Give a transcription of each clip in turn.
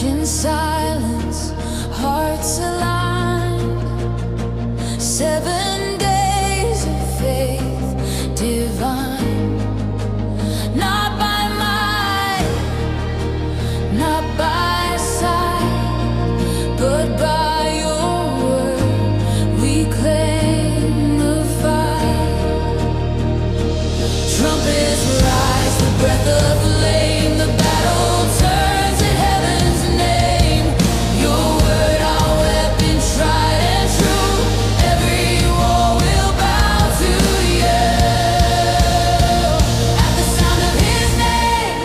in silence, hearts aligned. 7 days of faith divine. Not by might, not by sight, but by your word we claim the fight. Trumpets rise, the breath of flame, the battle turns in heaven's name. Your word, our weapon, tried and true. Every war will bow to you. At the sound of his name,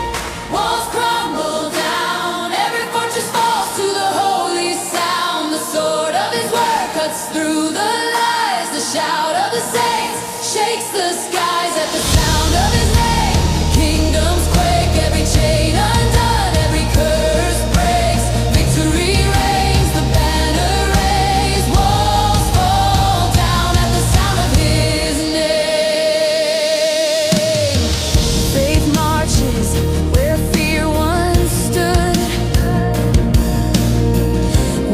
walls crumble down. Every fortress falls to the holy sound. The sword of his word cuts through the lies. The shout of the saints shakes the skies. At the sound of his name, kingdoms quake, every chain undone, every curse breaks, victory reigns, the banner raised, walls fall down at the sound of his name. Faith marches where fear once stood.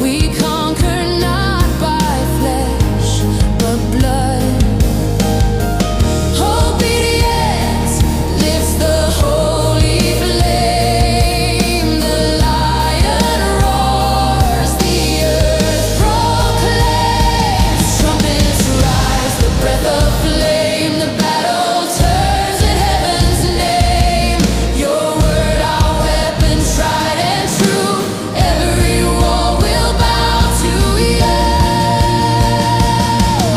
We conquer not by flesh, but blood. Obedience lifts the holy flame. The lion roars, the earth proclaims. Trumpets rise, the breath of flame. The battle turns in heaven's name. Your word, our weapon, tried and true. Every war will bow to you.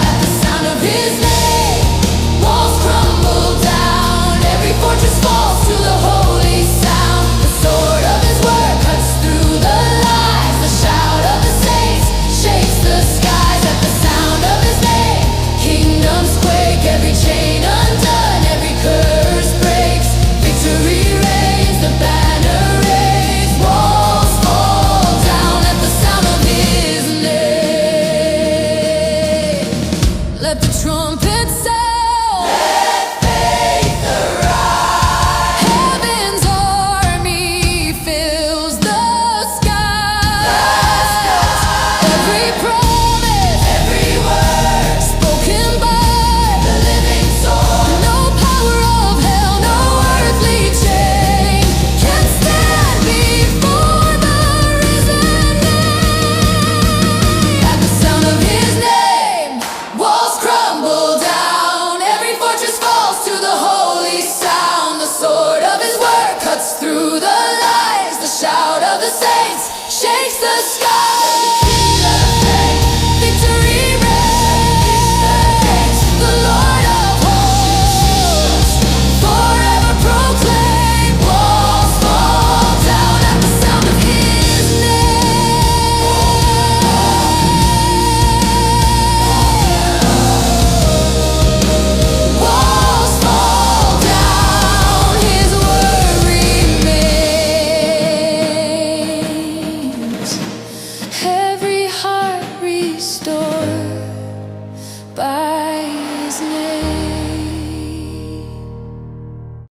At the sound of his name, walls crumble down. Every fortress falls to the holy sound. The sword of his word cuts through the lies. The shout of the saints shakes the skies. At the sound of his name, kingdoms quake, every chain undone, every curse breaks, victory reigns, the banner raised, walls fall down at the sound of his name. Let the trumpet sound. Let faith arise. Heaven's army fills the skies. Every promise, every word spoken by the living sword. No power of hell, no earthly chain can stand before the risen name. At the sound of his name, walls crumble down. Every fortress falls to the holy sound. The sword of his word cuts through the lies. The shout of the saints shakes the sky.